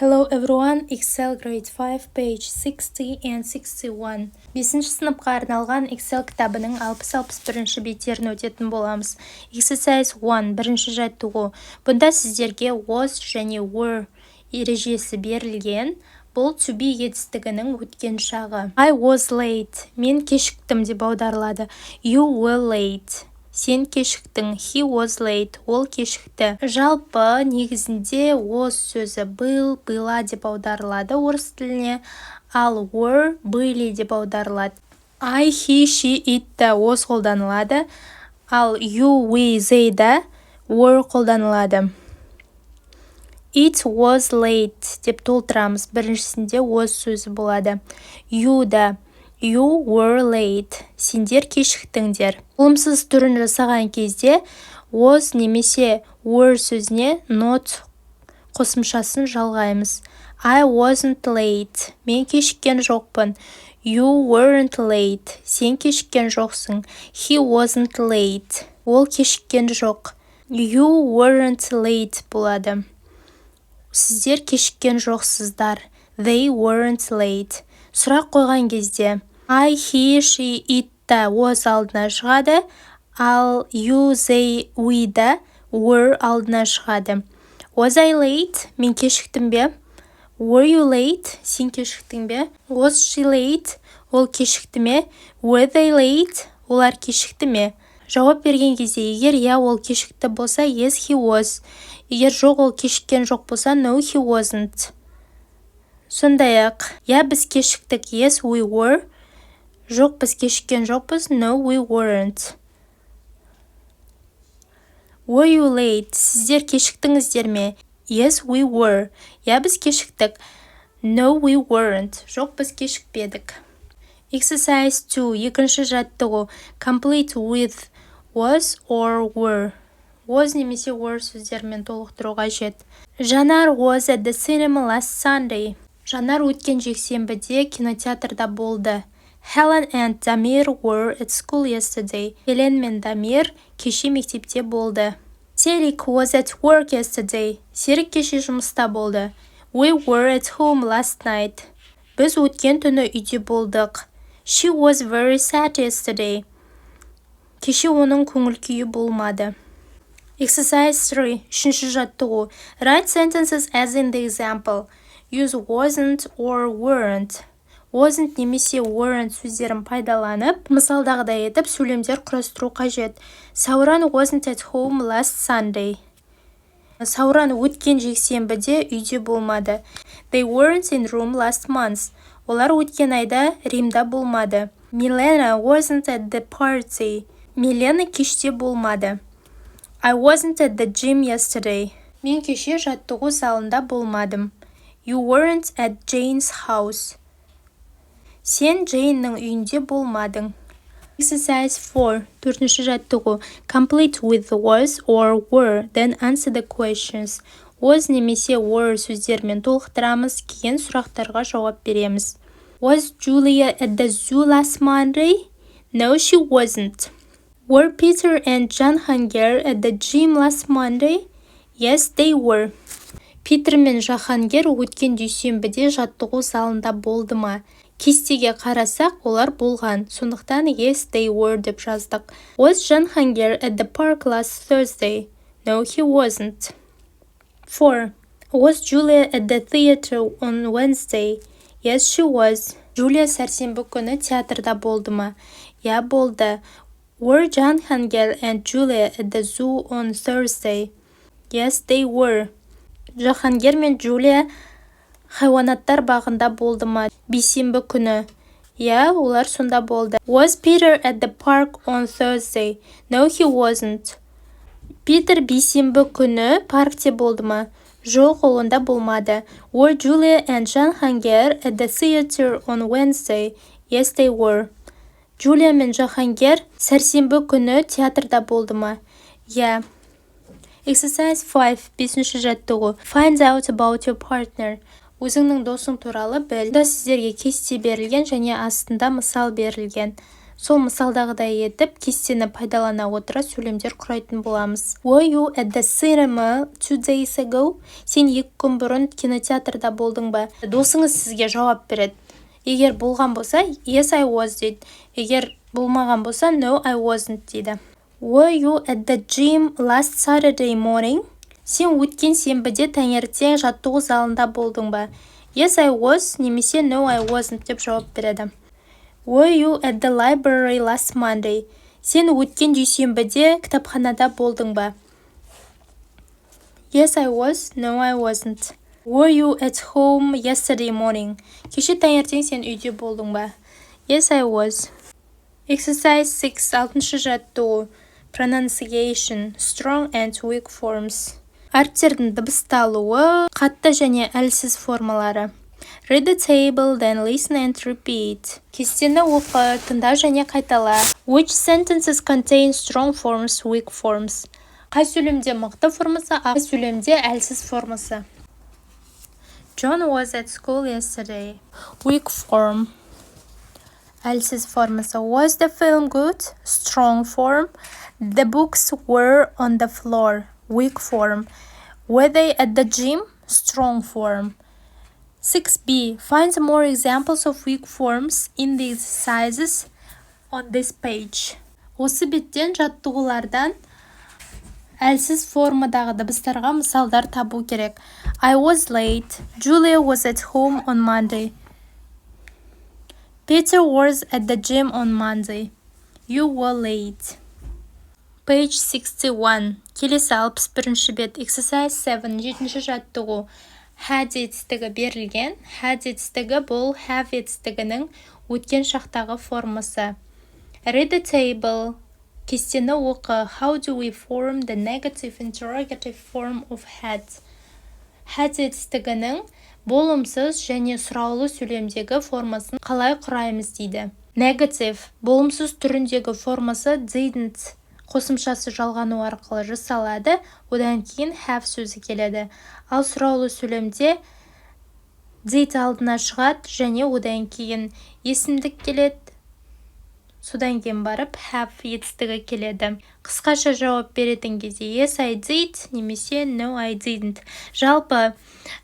Hello everyone, Excel grade 5, page 60 and 61. 5-ші сыныпқа арналған Excel кітабының 60-61 беттерін өтетін боламыз. Exercise 1, бірінші жаттығу. Бұнда сіздерге was және were ережесі берілген. Бұл to be етістігінің өткен шағы. I was late. Мен кешіктім деп аударылады. You were late. Сен кешіктің. He was late. Ол кешікті. Жалпы негізінде was сөзі был, была деп аударылады орыс тіліне. Ал were были деп аударылады. I, he, she, it та was қолданылады. Ал you, we, they да were қолданылады. It was late деп толтырамыз. Біріншісінде was сөзі болады. You да You were late. Сендер кешіктіңдер. Олымсыз түрін жасаған кезде was немесе were сөзіне not қосымшасын жалғаймыз. I wasn't late. Мен кешіккен жоқпын. You weren't late. Сен кешіккен жоқсың. He wasn't late. Ол кешіккен жоқ. You weren't late болады. Сіздер кешіккен жоқсыздар. They weren't late. Сұрақ қойған кезде I, he, she, it та was алдына шығады, ал you, they, we да were алдына шығады. Was I late? Мен кешіктім бе? Were you late? Сен кешіктің бе? Was she late? Ол кешікті ме? Were they late? Олар кешікті ме? Жауап берген кезде егер я ол кешікті болса yes he was. Егер жоқ ол кешіккен жоқ болса no he wasn't. Сондай-ақ я біз кешіктік yes we were. Жоқ біз кешіккен жоқпыз no we weren't. Were you late? Сіздер кешіктіңіздер ме? Yes we were. Я біз кешіктік. No we weren't. Жоқ біз кешікпедік. Exercise 2. Екінші жаттығу. Complete with was or were. Was немесе were сөздермен толықтыру қажет. Жанар was at the cinema last Sunday. Жанар өткен жексенбіде кинотеатрда болды. Helen and Damir were at school yesterday. Хелен мен Дамир кеше мектепте болды. Серик was at work yesterday. Серик кеше жұмыста болды. We were at home last night. Біз өткен түні үйде болдық. She was very sad yesterday. Кеше оның көңіл күйі болмады. Exercise 3. Үшінші жаттығу. Write sentences as in the example. Use wasn't or weren't. Wasn't немесе weren't сөздерін пайдаланып, мысалдағыдай етіп сөйлемдер құрастыру қажет. Сауран wasn't at home last Sunday. Сауран өткен жексенбіде үйде болмады. They weren't in Rome last month. Олар өткен айда Римда болмады. Milena wasn't at the party. Милена кеште болмады. I wasn't at the gym yesterday. Мен кеше жаттығу залында болмадым. You weren't at Jane's house. Сен Джейннің үйінде болмадың. Exercise 4. Төртінші жаттығу. Complete with was or were, then answer the questions. Was немесе were сөздермен толықтырамыз, кейін сұрақтарға жауап береміз. Was Julia at the zoo last Monday? No, she wasn't. Were Peter and John Hanger at the gym last Monday? Yes, they were. Питер мен Жахангер өткен дүйсенбіде жаттығу залында болды ма? Кестеге қарасақ, олар болған. Сондықтан yes, they were деп жаздық. Was John Hanger at the park last Thursday? No, he wasn't. 4. Was Julia at the theater on Wednesday? Yes, she was. Julia сәрсенбі күні театрда болды ма? Я болды. Were John Hanger and Julia at the zoo on Thursday? Yes, they were. Жахангер мен Джулия хайуанаттар бағында болды ма? Бейсенбі күні. Я, олар сонда болды. Was Peter at the park on Thursday? No, he wasn't. Питер бейсенбі күні паркте болды ма? Жоқ, ол онда болмады. Were Julia and John Hanger at the theater on Wednesday? Yes, they were. Джулия мен Жахангер сәрсенбі күні театрда болды ма? Я. Exercise 5. Бесінші жаттығу. Find out about your partner. Өзіңнің досың туралы біл. Бұнда сіздерге кесте берілген және астында мысал берілген. Сол мысалдағыдай етіп, кестені пайдалана отыра сөйлемдер құрайтын боламыз. Were you at the cinema 2 days ago? Сен 2 күн бұрын кинотеатрда болдың ба? Досыңыз сізге жауап береді. Егер болған болса, yes, I was дейді. Егер болмаған болса, no, I wasn't дейді. Were you at the gym last Saturday morning? Сен өткен сенбіде таңертең жаттығу залында болдың ба? Yes, I was, немесе no, I wasn't деп жауап береді. Were you at the library last Monday? Сен өткен дүйсенбіде кітапханада болдың ба? Yes, I was, no, I wasn't. Were you at home yesterday morning? Кеше таңертең сен үйде болдың ба? Yes, I was. Exercise 6, 6-шы жаттығу. Pronunciation, strong and weak forms. Әріптердің дыбысталуы, қатты және әлсіз формалары. Read the table, then listen and repeat. Кестені оқы, тыңда және қайтала. Which sentences contain strong forms, weak forms? Қай сөйлемде мықты формасы, қай сөйлемде әлсіз формасы? John was at school yesterday. Weak form. Әлсіз формасы. Was the film good? Strong form. The books were on the floor. Weak form. Were they at the gym? Strong form. 6b. Find more examples of weak forms in the exercises on this page. Осы беттен жаттығулардан әлсіз формадағы дыбыстарға мысалдар табу керек. I was late. Julia was at home on Monday. Peter was at the gym on Monday. You were late. Page 61. Келесі 61-ші бет. Exercise 7. 7-ші жаттығу. Had етістігі берілген. Had етістігі бұл have етістігінің өткен шақтағы формасы. Read the table. Кестені оқы. How do we form the negative interrogative form of had? Had етістігінің болымсыз және сұраулы сөйлемдегі формасын қалай құраймыз дейді. Negative, болымсыз түріндегі формасы didn't қосымшасы жалғану арқылы жасалады, одан кейін have сөзі келеді. Ал сұраулы сөйлемде did алдына шығады және одан кейін есімдік келеді, содан кейін барып have етістігі келеді. Қысқаша жауап беретін кезде yes, I did, немесе no, I didn't. Жалпы,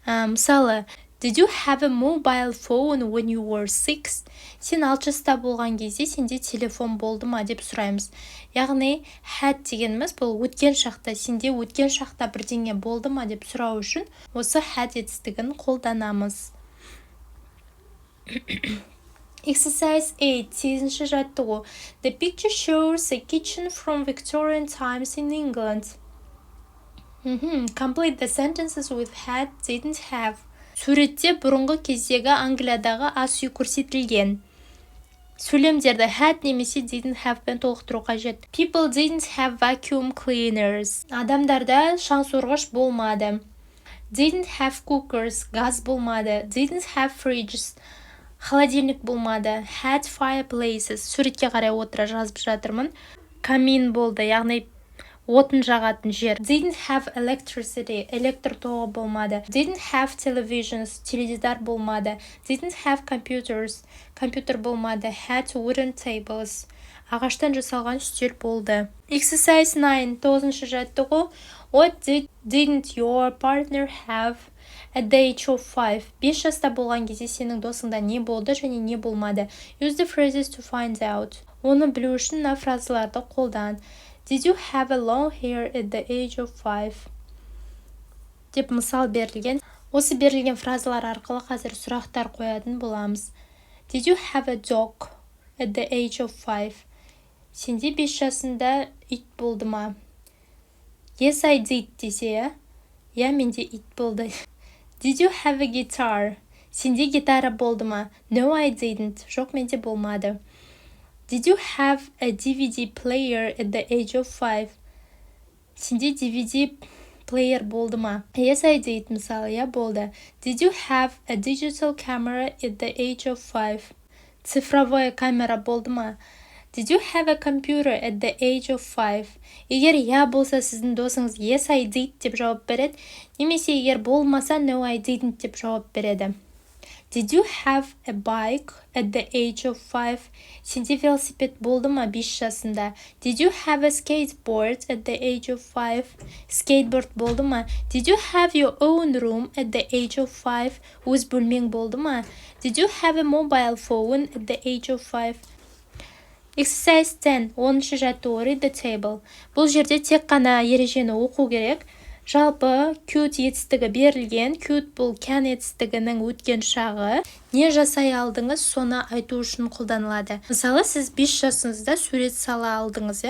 мысалы, did you have a mobile phone when you were 6? Сен 6 жаста болған кезде сенде телефон болды ма деп сұраймыз. Яғни, had дегеніміз бұл өткен шақта, сенде өткен шақта бірдеңе болды ма деп сұрау үшін осы had етістігін қолданамыз. Exercise 8, 8-ші жаттығу. The picture shows a kitchen from Victorian times in England. Complete the sentences with had, didn't have. Суретте бұрынғы кездегі Англиядағы ас үй көрсетілген. Сөйлемдерді had немесе didn't have пен толықтыру қажет. People didn't have vacuum cleaners. Адамдарда шаң сорғыш болмады. Didn't have cookers. Газ болмады. Didn't have fridges. Холодильник болмады. Had fireplaces. Суретке қарай отыра жазып жатырмын. Камин болды, яғни отын жағатын жер. Didn't have electricity. Электр тоғы болмады. Didn't have televisions. Теледидар болмады. Didn't have computers. Компьютер болмады. Had wooden tables. Ағаштан жасалған үстел болды. Exercise 9, 9-шы жаттығу. What didn't your partner have at the age of 5? 5 жаста болған кезде сенің досыңда не болды және не болмады? Use the phrases to find out. Оны білу үшін мына фразаларды қолдан. Did you have a long hair at the age of 5? Деп мысал берілген. Осы берілген фразалар арқылы қазір сұрақтар қоятын боламыз. Did you have a dog at the age of 5? Сенде 5 жасында ит болды ма? Yes, I did десе, я менде ит болды. Did you have a guitar? Сенде гитара болды ма? No, I didn't. Жоқ, менде болмады. Did you have a DVD player at the age of 5? Сенде DVD player болды ма? Yes, I did. Мысалы, я болды. Did you have a digital camera at the age of 5? Цифровая камера болды ма? Did you have a computer at the age of 5? Егер я болса, сіздің досыңыз yes, I did деп жауап береді, немесе егер болмаса no, I didn't деп жауап береді. Did you have a bike at the age of 5? Сенде велосипед болды ма 5 жасында? Did you have a skateboard at the age of 5? Skateboard болды ма? Did you have your own room at the age of 5? Өз бөлмең болды ма? Did you have a mobile phone at the age of 5? Exercise 10. 10-шы жаттығу. Read the table. Бұл жерде тек қана ережені оқу керек. Жалпы could етістігі берілген. Could бұл can етістігінің өткен шағы. Не жасай алдыңыз, соны айту үшін қолданылады. Мысалы, сіз 5 жасыңызда сурет сала алдыңыз.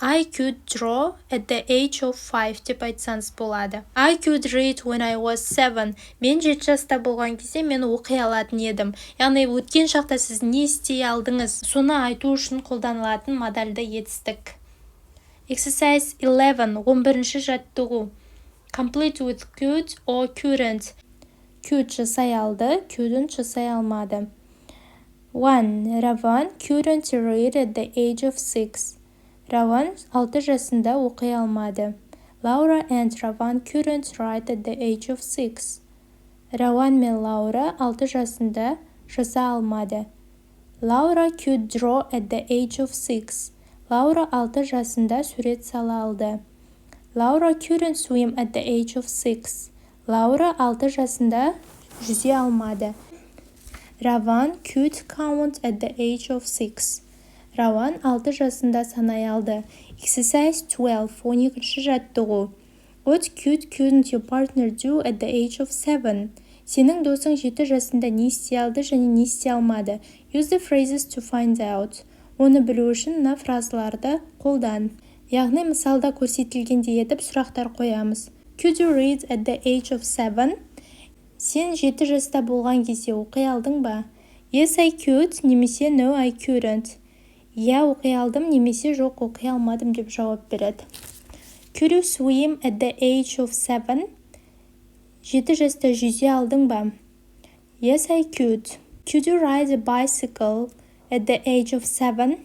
I could draw at the age of 5 деп айтсаңыз болады. I could read when I was 7. Мен 7 жаста болған кезде мен оқи алатын едім. Яғни өткен шақта сіз не істей алдыңыз, соны айту үшін қолданылатын модальды етістік. Exercise 11. 11-ші жаттығу. Complete with could or couldn't. Could жасай алды, couldn't жасай алмады. 1. Раван couldn't read at the age of 6. Раван 6 жасында оқи алмады. Laura and Раван couldn't write at the age of 6. Раван мен Лаура 6 жасында жаза алмады. Laura could draw at the age of 6. Лаура 6 жасында сурет сала алды. Laura couldn't swim at the age of 6. Лаура 6 жасында жүзе алмады. Раван could count at the age of 6. Раван 6 жасында санай алды. Exercise 12. 12-ші жаттығу. What couldn't your partner do at the age of 7? Сенің досың 7 жасында не істей алды және не істей алмады? Use the phrases to find out. Оны білу үшін мына фразаларды қолдан. Яғни мысалда көрсетілгендей етіп сұрақтар қоямыз. Could you read at the age of 7? Сен 7 жаста болған кезде оқи алдың ба? Yes, I could, немесе no, I couldn't. Я оқи алдым, немесе жоқ оқи алмадым деп жауап береді. Could you swim at the age of 7? 7 жаста жүзе алдың ба? Yes, I could. Could you ride a bicycle at the age of 7?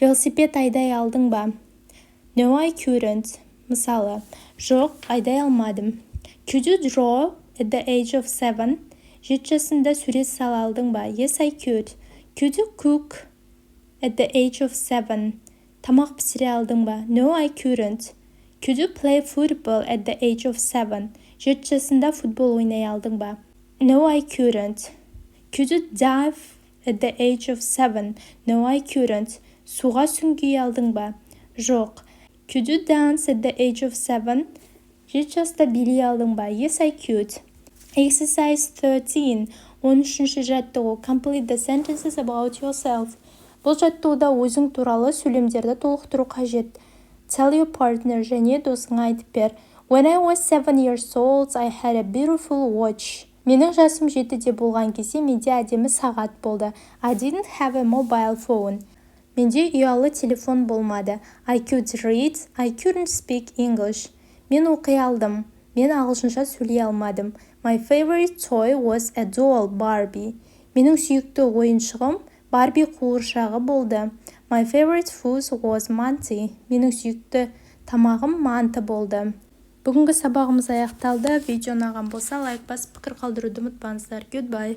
Велосипед айдай алдың ба? No, I couldn't. Мысалы, жоқ, айдай алмадым. Could you draw at the age of 7? 7 жасында сурет сала алдың ба? Yes, I could. Could you cook at the age of 7? Тамақ пісіре алдың ба? No, I couldn't. Could you play football at the age of 7? 7 жасында футбол ойнай алдың ба? No, I couldn't. Could you dive at the age of 7? No, I couldn't. Суға сүңги алдың ба? Жоқ. Could you dance at the age of 7? 7 жаста билей алдың ба? Yes, I could. Exercise 13. 13-ші жаттығу. Complete the sentences about yourself. Бұл жаттығуда өзің туралы сөйлемдерді толықтыру қажет. Tell your partner және досыңа айтып бер. When I was 7 years old, I had a beautiful watch. Менің жасым 7-де болған кезде менде әдемі сағат болды. I didn't have a mobile phone. Менде ұялы телефон болмады. I could read, I couldn't speak English. Мен оқи алдым. Мен ағылшынша сөйлей алмадым. My favorite toy was a doll, Barbie. Менің сүйікті ойыншығым Барби қуыршағы болды. My favorite food was manti. Менің сүйікті тамағым манты болды. Бүгінгі сабағымыз аяқталды. Видео ұнаған болса, лайк басып пікір қалдыруды ұмытпаңыздар. Goodbye.